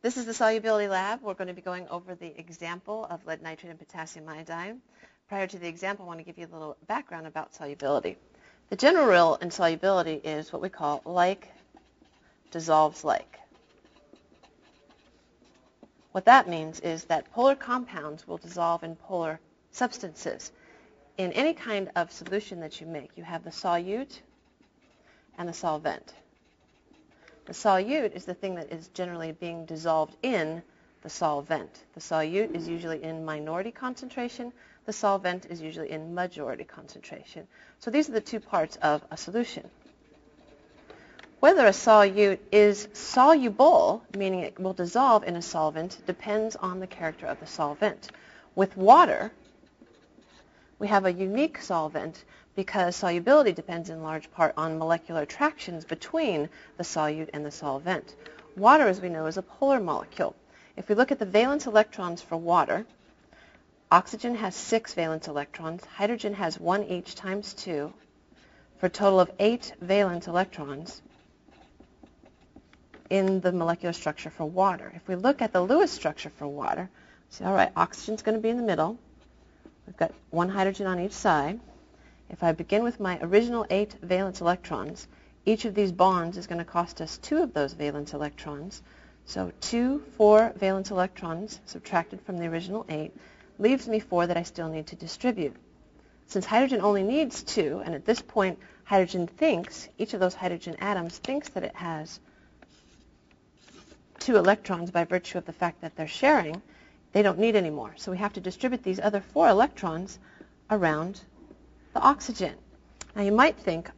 This is the solubility lab. We're going to be going over the example of lead nitrate and potassium iodide. Prior to the example, I want to give you a little background about solubility. The general rule in solubility is what we call like dissolves like. What that means is that polar compounds will dissolve in polar substances. In any kind of solution that you make, you have the solute and the solvent. The solute is the thing that is generally being dissolved in the solvent. The solute is usually in minority concentration. The solvent is usually in majority concentration. So these are the two parts of a solution. Whether a solute is soluble, meaning it will dissolve in a solvent, depends on the character of the solvent. With water, we have a unique solvent because solubility depends in large part on molecular attractions between the solute and the solvent. Water, as we know, is a polar molecule. If we look at the valence electrons for water, oxygen has 6 valence electrons, hydrogen has 1 each times 2, for a total of 8 valence electrons in the molecular structure for water. If we look at the Lewis structure for water, see, all right, oxygen's going to be in the middle. We've got 1 hydrogen on each side. If I begin with my original 8 valence electrons, each of these bonds is going to cost us 2 of those valence electrons. So 4 valence electrons subtracted from the original 8 leaves me 4 that I still need to distribute. Since hydrogen only needs 2, and at this point hydrogen thinks, each of those hydrogen atoms thinks that it has 2 electrons by virtue of the fact that they're sharing, they don't need any more. So we have to distribute these other 4 electrons around the oxygen. Now you might think,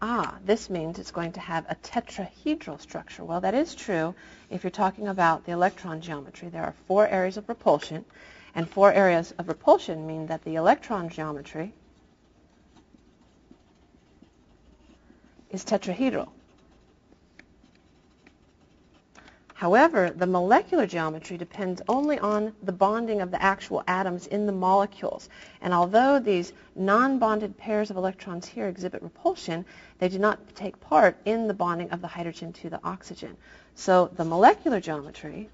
this means it's going to have a tetrahedral structure. Well, that is true if you're talking about the electron geometry. There are 4 areas of repulsion, and 4 areas of repulsion mean that the electron geometry is tetrahedral. However, the molecular geometry depends only on the bonding of the actual atoms in the molecules. And although these non-bonded pairs of electrons here exhibit repulsion, they do not take part in the bonding of the hydrogen to the oxygen. So the molecular geometry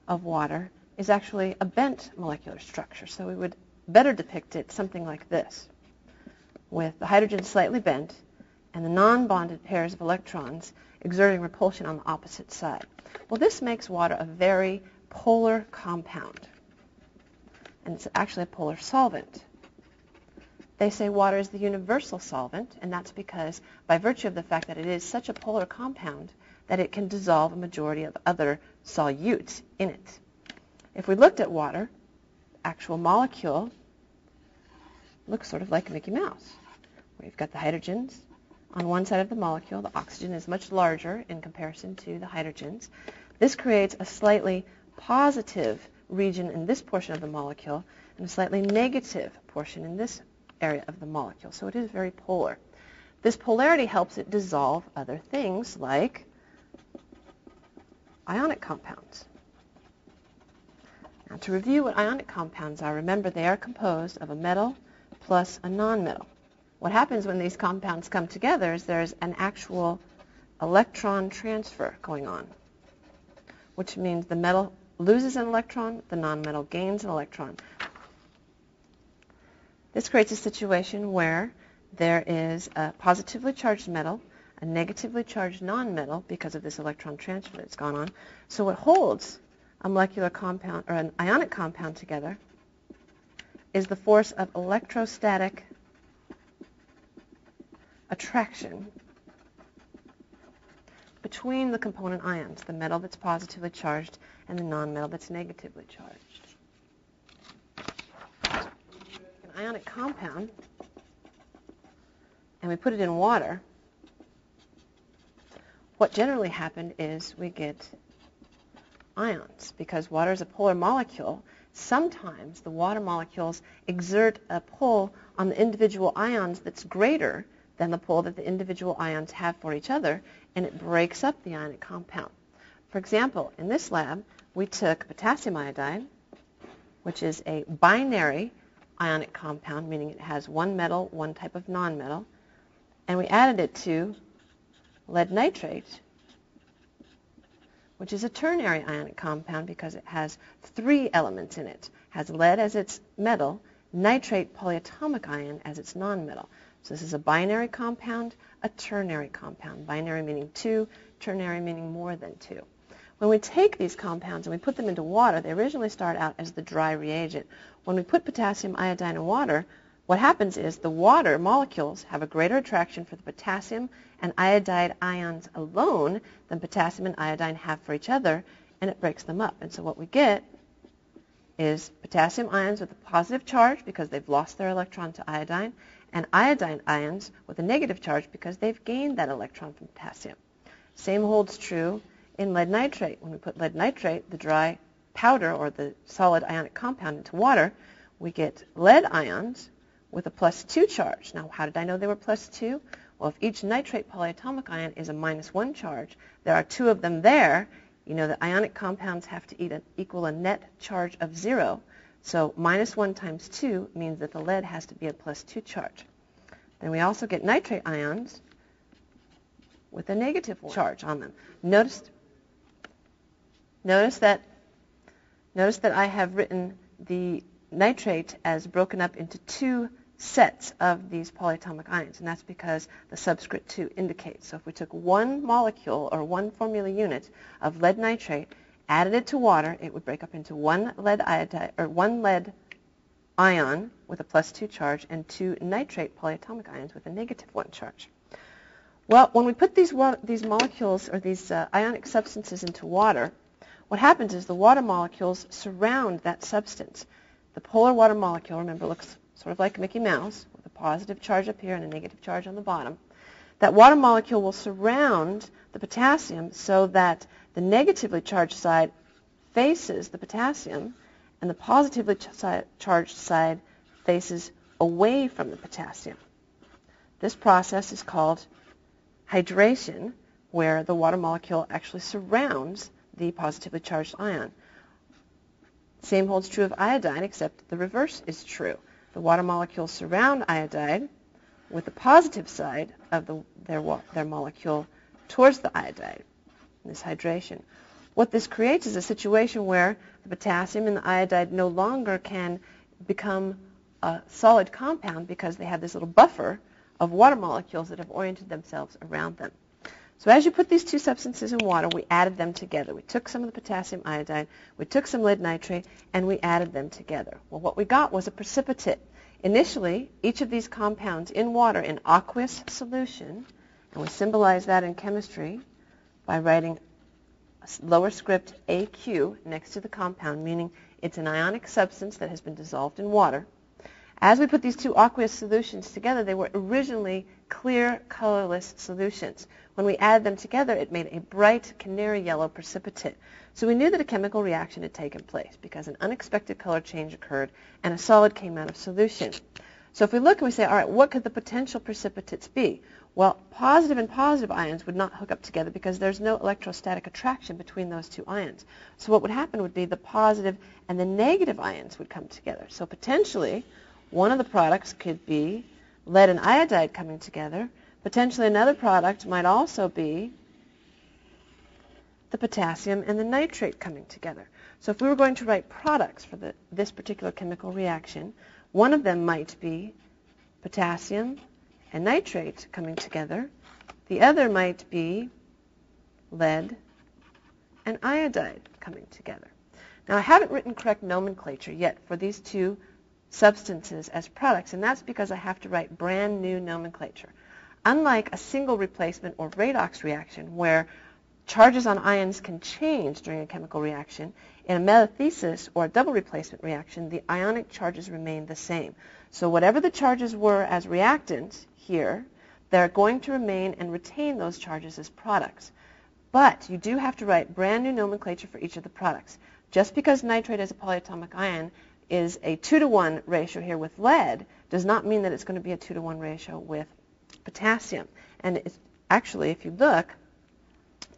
of water is actually a bent molecular structure. So we would better depict it something like this, with the hydrogen slightly bent and the non-bonded pairs of electrons exerting repulsion on the opposite side. Well, this makes water a very polar compound, and it's actually a polar solvent. They say water is the universal solvent, and that's because by virtue of the fact that it is such a polar compound that it can dissolve a majority of other solutes in it. If we looked at water, the actual molecule looks sort of like Mickey Mouse. We've got the hydrogens on one side of the molecule. The oxygen is much larger in comparison to the hydrogens. This creates a slightly positive region in this portion of the molecule and a slightly negative portion in this area of the molecule. So it is very polar. This polarity helps it dissolve other things like ionic compounds. Now, to review what ionic compounds are, remember they are composed of a metal plus a nonmetal. What happens when these compounds come together is there's an actual electron transfer going on, which means the metal loses an electron, the nonmetal gains an electron. This creates a situation where there is a positively charged metal, a negatively charged nonmetal because of this electron transfer that's gone on. So what holds a molecular compound or an ionic compound together is the force of electrostatic attraction between the component ions, the metal that's positively charged and the nonmetal that's negatively charged. An ionic compound, and we put it in water, what generally happened is we get ions. Because water is a polar molecule, sometimes the water molecules exert a pull on the individual ions that's greater than the pull that the individual ions have for each other, and it breaks up the ionic compound. For example, in this lab, we took potassium iodide, which is a binary ionic compound, meaning it has one metal, one type of nonmetal, and we added it to lead nitrate, which is a ternary ionic compound because it has 3 elements in it. It has lead as its metal, nitrate polyatomic ion as its nonmetal. So this is a binary compound, a ternary compound. Binary meaning 2, ternary meaning more than 2. When we take these compounds and we put them into water, they originally start out as the dry reagent. When we put potassium iodine in water, what happens is the water molecules have a greater attraction for the potassium and iodide ions alone than potassium and iodine have for each other, and it breaks them up. And so what we get is potassium ions with a positive charge because they've lost their electron to iodine, and iodine ions with a negative charge because they've gained that electron from potassium. Same holds true in lead nitrate. When we put lead nitrate, the dry powder or the solid ionic compound, into water, we get lead ions with a +2 charge. Now, how did I know they were +2? Well, if each nitrate polyatomic ion is a -1 charge, there are 2 of them there. You know that ionic compounds have to equal a net charge of 0. So -1 times 2 means that the lead has to be a +2 charge. Then we also get nitrate ions with a -1 charge on them. Notice that I have written the nitrate as broken up into 2 sets of these polyatomic ions, and that's because the subscript 2 indicates. So if we took one molecule or one formula unit of lead nitrate, added it to water, it would break up into one lead ion with a +2 charge and 2 nitrate polyatomic ions with a -1 charge. Well, when we put these molecules or these ionic substances into water, what happens is the water molecules surround that substance. The polar water molecule, remember, looks sort of like Mickey Mouse with a positive charge up here and a negative charge on the bottom. That water molecule will surround the potassium so that the negatively charged side faces the potassium and the positively charged side faces away from the potassium. This process is called hydration, where the water molecule actually surrounds the positively charged ion. Same holds true of iodine, except the reverse is true. The water molecules surround iodide with the positive side of their molecule towards the iodide, this hydration. What this creates is a situation where the potassium and the iodide no longer can become a solid compound because they have this little buffer of water molecules that have oriented themselves around them. So as you put these 2 substances in water, we added them together. We took some of the potassium iodide, we took some lead nitrate, and we added them together. Well, what we got was a precipitate. Initially, each of these compounds in water in aqueous solution, and we symbolize that in chemistry by writing a lower script AQ next to the compound, meaning it's an ionic substance that has been dissolved in water. As we put these 2 aqueous solutions together, they were originally clear, colorless solutions. When we added them together, it made a bright canary yellow precipitate. So we knew that a chemical reaction had taken place because an unexpected color change occurred and a solid came out of solution. So if we look and we say, all right, what could the potential precipitates be? Well, positive and positive ions would not hook up together because there's no electrostatic attraction between those 2 ions. So what would happen would be the positive and the negative ions would come together. So potentially, one of the products could be lead and iodide coming together. Potentially another product might also be the potassium and the nitrate coming together. So if we were going to write products for this particular chemical reaction, one of them might be potassium and nitrate coming together. The other might be lead and iodide coming together. Now, I haven't written correct nomenclature yet for these 2 substances as products, and that's because I have to write brand new nomenclature. Unlike a single replacement or redox reaction where charges on ions can change during a chemical reaction, in a metathesis or a double replacement reaction, the ionic charges remain the same. So whatever the charges were as reactants here, they're going to remain and retain those charges as products. But you do have to write brand new nomenclature for each of the products. Just because nitrate as a polyatomic ion is a 2-to-1 ratio here with lead does not mean that it's going to be a 2-to-1 ratio with potassium. And it's actually, if you look,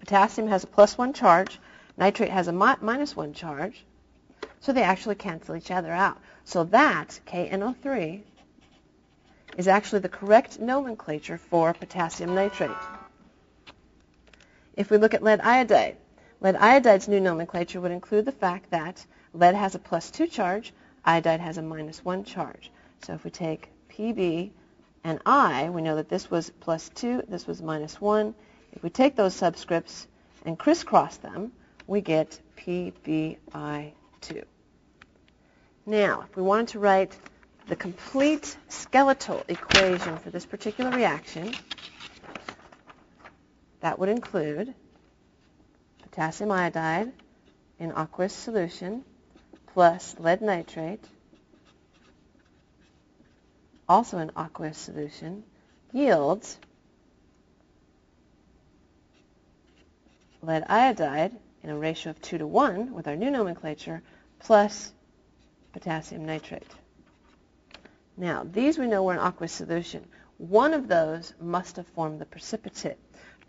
potassium has a +1 charge, nitrate has a -1 charge, so they actually cancel each other out. So that, KNO3, is actually the correct nomenclature for potassium nitrate. If we look at lead iodide, Lead iodide's new nomenclature would include the fact that lead has a +2 charge, iodide has a -1 charge. So if we take Pb and I, we know that this was +2, this was -1. If we take those subscripts and crisscross them, we get PbI2. Now, if we wanted to write the complete skeletal equation for this particular reaction, that would include potassium iodide in aqueous solution plus lead nitrate, also in aqueous solution, yields lead iodide in a ratio of 2 to 1 with our new nomenclature plus potassium nitrate. Now, these we know were in aqueous solution. One of those must have formed the precipitate.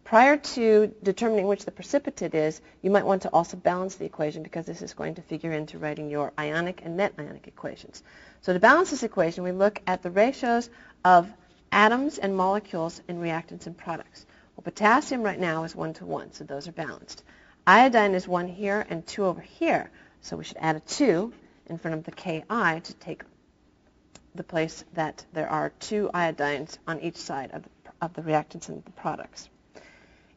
Prior to determining which the precipitate is, you might want to also balance the equation because this is going to figure into writing your ionic and net ionic equations. So to balance this equation, we look at the ratios of atoms and molecules in reactants and products. Well, potassium right now is 1 to 1, so those are balanced. Iodine is 1 here and 2 over here, so we should add a 2 in front of the Ki to take the place that there are 2 iodines on each side of the reactants and the products.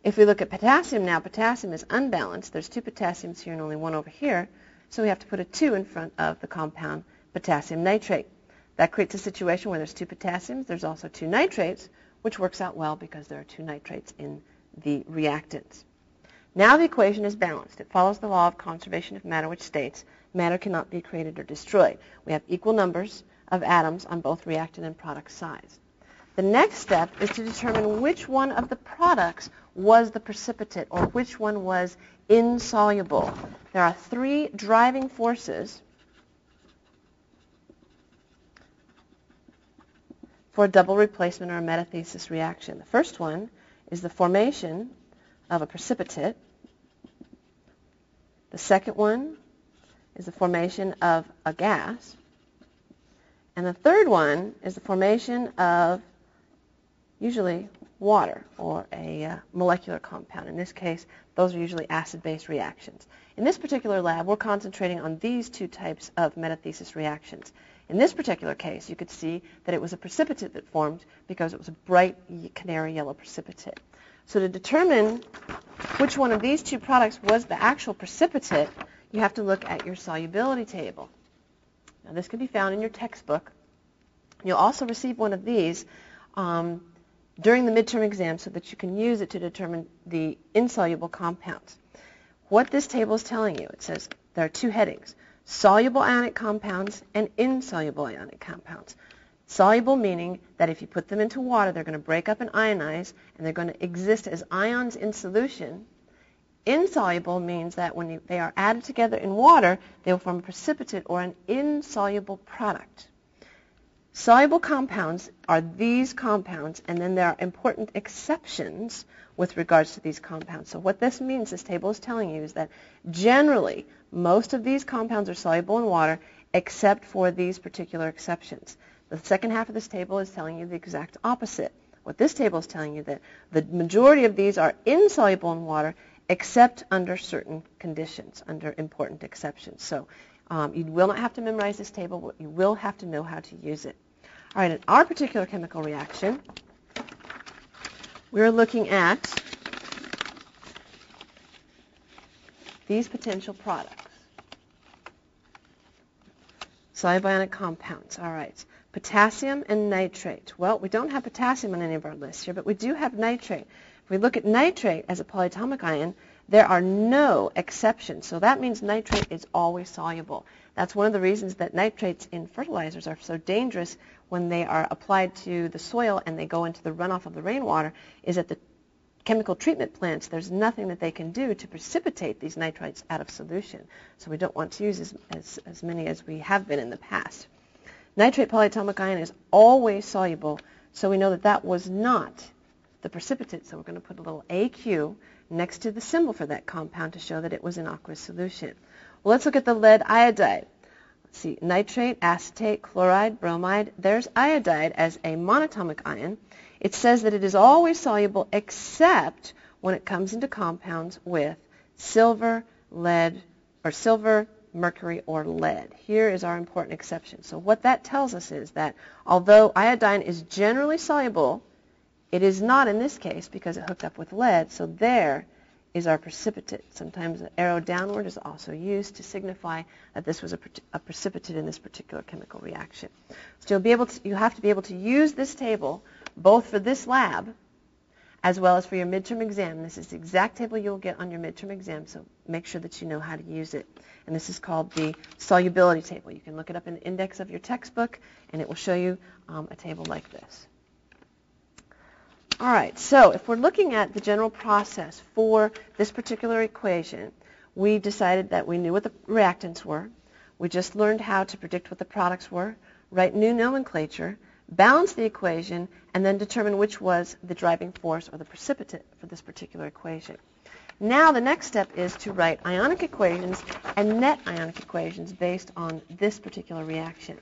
If we look at potassium now, potassium is unbalanced. There's 2 potassiums here and only 1 over here, so we have to put a 2 in front of the compound potassium nitrate. That creates a situation where there's 2 potassiums, there's also 2 nitrates, which works out well because there are 2 nitrates in the reactants. Now the equation is balanced. It follows the law of conservation of matter, which states matter cannot be created or destroyed. We have equal numbers of atoms on both reactant and product sides. The next step is to determine which one of the products was the precipitate or which one was insoluble. There are 3 driving forces for a double replacement or a metathesis reaction. The first one is the formation of a precipitate. The second one is the formation of a gas. And the third one is the formation of usually water or a molecular compound. In this case, those are usually acid-base reactions. In this particular lab, we're concentrating on these 2 types of metathesis reactions. In this particular case, you could see that it was a precipitate that formed because it was a bright canary yellow precipitate. So to determine which one of these 2 products was the actual precipitate, you have to look at your solubility table. Now, this can be found in your textbook. You'll also receive one of these during the midterm exam so that you can use it to determine the insoluble compounds. What this table is telling you, it says there are 2 headings, soluble ionic compounds and insoluble ionic compounds. Soluble meaning that if you put them into water, they're going to break up and ionize, and they're going to exist as ions in solution. Insoluble means that when they are added together in water, they will form a precipitate or an insoluble product. Soluble compounds are these compounds, and then there are important exceptions with regards to these compounds. So what this means, this table is telling you, is that generally most of these compounds are soluble in water except for these particular exceptions. The second half of this table is telling you the exact opposite. What this table is telling you that the majority of these are insoluble in water except under certain conditions, under important exceptions. So you will not have to memorize this table, but you will have to know how to use it. All right, in our particular chemical reaction, we're looking at these potential products. Soluble ionic compounds. All right. Potassium and nitrate. Well, we don't have potassium on any of our lists here, but we do have nitrate. If we look at nitrate as a polyatomic ion, there are no exceptions. So that means nitrate is always soluble. That's one of the reasons that nitrates in fertilizers are so dangerous when they are applied to the soil and they go into the runoff of the rainwater, is at the chemical treatment plants, there's nothing that they can do to precipitate these nitrates out of solution. So we don't want to use as many as we have been in the past. Nitrate polyatomic ion is always soluble, so we know that that was not the precipitate, so we're going to put a little AQ next to the symbol for that compound to show that it was in aqueous solution. Well, let's look at the lead iodide. Let's see, nitrate, acetate, chloride, bromide. There's iodide as a monatomic ion. It says that it is always soluble except when it comes into compounds with silver, lead, or silver, mercury, or lead. Here is our important exception. So what that tells us is that although iodine is generally soluble, it is not in this case because it hooked up with lead. So there is our precipitate. Sometimes the arrow downward is also used to signify that this was a precipitate in this particular chemical reaction. So you have to be able to use this table both for this lab as well as for your midterm exam. This is the exact table you'll get on your midterm exam, so make sure that you know how to use it. And this is called the solubility table. You can look it up in the index of your textbook, and it will show you a table like this. All right, so if we're looking at the general process for this particular equation, we decided that we knew what the reactants were. We just learned how to predict what the products were, write new nomenclature, balance the equation, and then determine which was the driving force or the precipitate for this particular equation. Now the next step is to write ionic equations and net ionic equations based on this particular reaction.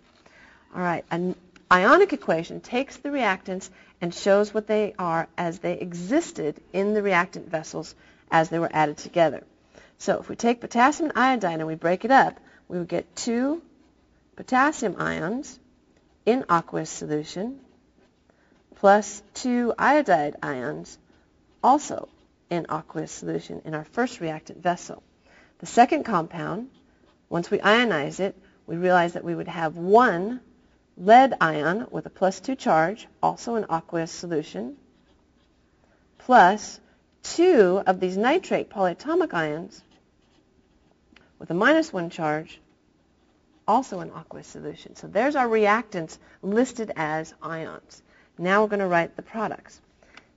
All right, an ionic equation takes the reactants and shows what they are as they existed in the reactant vessels as they were added together. So if we take potassium and iodine and we break it up, we would get 2 potassium ions in aqueous solution plus 2 iodide ions also in aqueous solution in our first reactant vessel. The second compound, once we ionize it, we realize that we would have 1 lead ion with a +2 charge, also in aqueous solution, plus 2 of these nitrate polyatomic ions with a -1 charge, also in aqueous solution. So there's our reactants listed as ions. Now we're going to write the products.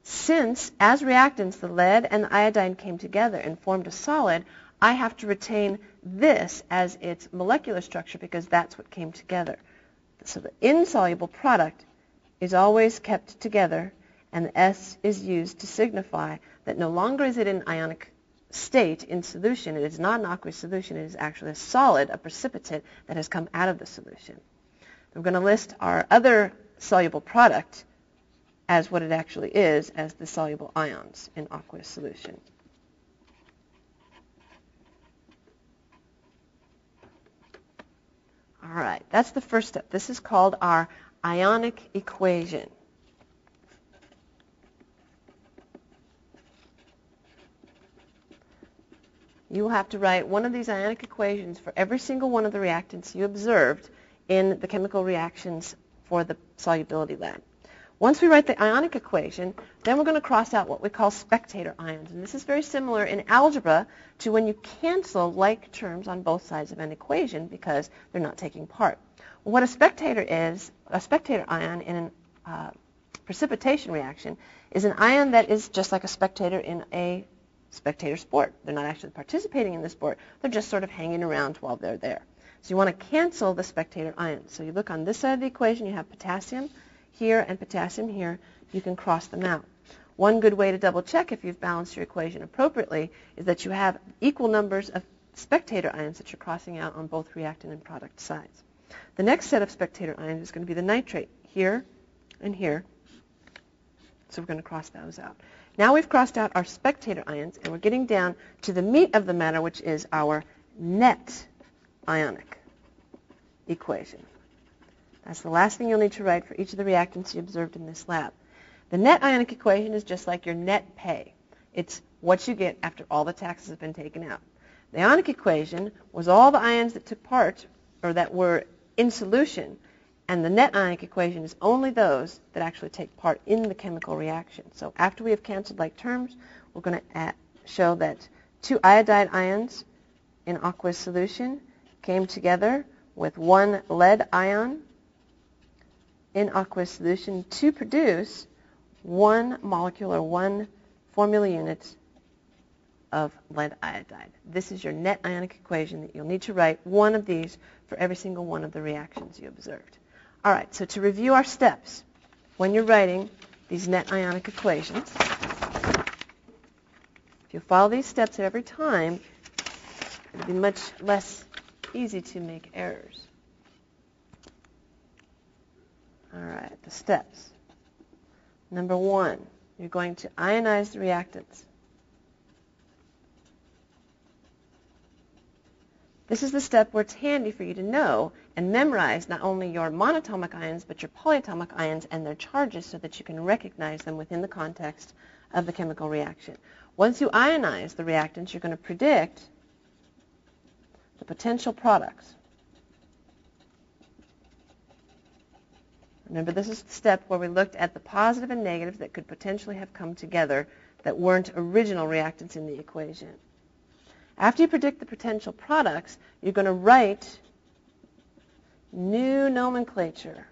Since, as reactants, the lead and the iodine came together and formed a solid, I have to retain this as its molecular structure because that's what came together. So the insoluble product is always kept together, and the S is used to signify that no longer is it in ionic state in solution. It is not an aqueous solution. It is actually a solid, a precipitate that has come out of the solution. We're going to list our other soluble product as what it actually is, as the soluble ions in aqueous solution. All right, that's the first step. This is called our ionic equation. You will have to write one of these ionic equations for every single one of the reactants you observed in the chemical reactions for the solubility lab. Once we write the ionic equation, then we're going to cross out what we call spectator ions. And this is very similar in algebra to when you cancel like terms on both sides of an equation because they're not taking part. Well, what a spectator ion in a precipitation reaction is an ion that is just like a spectator in a spectator sport. They're not actually participating in the sport. They're just sort of hanging around while they're there. So you want to cancel the spectator ions. So you look on this side of the equation, you have potassium here and potassium here. You can cross them out. One good way to double check if you've balanced your equation appropriately is that you have equal numbers of spectator ions that you're crossing out on both reactant and product sides. The next set of spectator ions is going to be the nitrate here and here. So we're going to cross those out. Now we've crossed out our spectator ions, and we're getting down to the meat of the matter, which is our net ionic equation. That's the last thing you'll need to write for each of the reactants you observed in this lab. The net ionic equation is just like your net pay. It's what you get after all the taxes have been taken out. The ionic equation was all the ions that took part or that were in solution, and the net ionic equation is only those that actually take part in the chemical reaction. So after we have canceled like terms, we're going to show that 2 iodide ions in aqueous solution came together with 1 lead ion in aqueous solution to produce 1 molecule or 1 formula unit of lead iodide. This is your net ionic equation that you'll need to write one of these for every single one of the reactions you observed. All right, so to review our steps, when you're writing these net ionic equations, if you follow these steps every time, it'll be much less easy to make errors. All right, the steps. Number 1, you're going to ionize the reactants. This is the step where it's handy for you to know and memorize not only your monatomic ions, but your polyatomic ions and their charges so that you can recognize them within the context of the chemical reaction. Once you ionize the reactants, you're going to predict the potential products. Remember, this is the step where we looked at the positive and negatives that could potentially have come together that weren't original reactants in the equation. After you predict the potential products, you're going to write new nomenclature.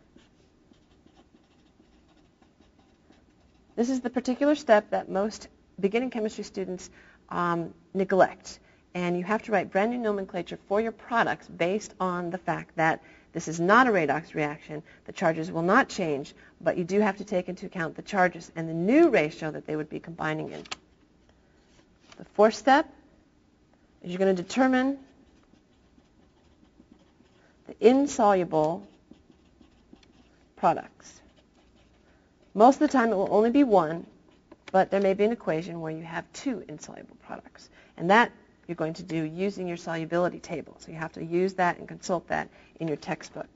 This is the particular step that most beginning chemistry students neglect. And you have to write brand new nomenclature for your products based on the fact that this is not a redox reaction. The charges will not change, but you do have to take into account the charges and the new ratio that they would be combining in. The fourth step is you're going to determine the insoluble products. Most of the time it will only be one, but there may be an equation where you have two insoluble products. And that you're going to do using your solubility table. So you have to use that and consult that in your textbook.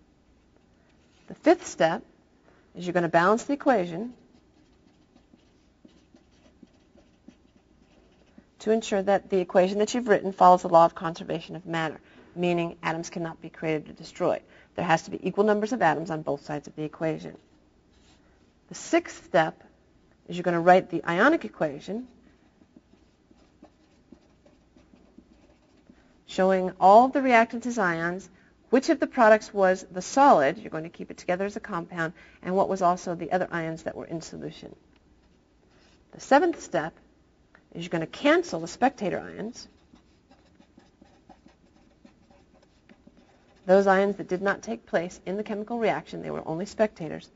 The fifth step is you're going to balance the equation to ensure that the equation that you've written follows the law of conservation of matter, meaning atoms cannot be created or destroyed. There has to be equal numbers of atoms on both sides of the equation. The sixth step is you're going to write the ionic equation showing all of the reactants as ions, which of the products was the solid, you're going to keep it together as a compound, and what was also the other ions that were in solution. The seventh step is you're going to cancel the spectator ions, those ions that did not take place in the chemical reaction, they were only spectators.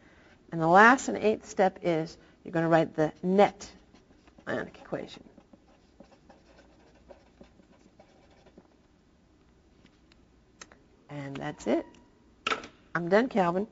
And the last and eighth step is you're going to write the net ionic equation. And that's it. I'm done, Calvin.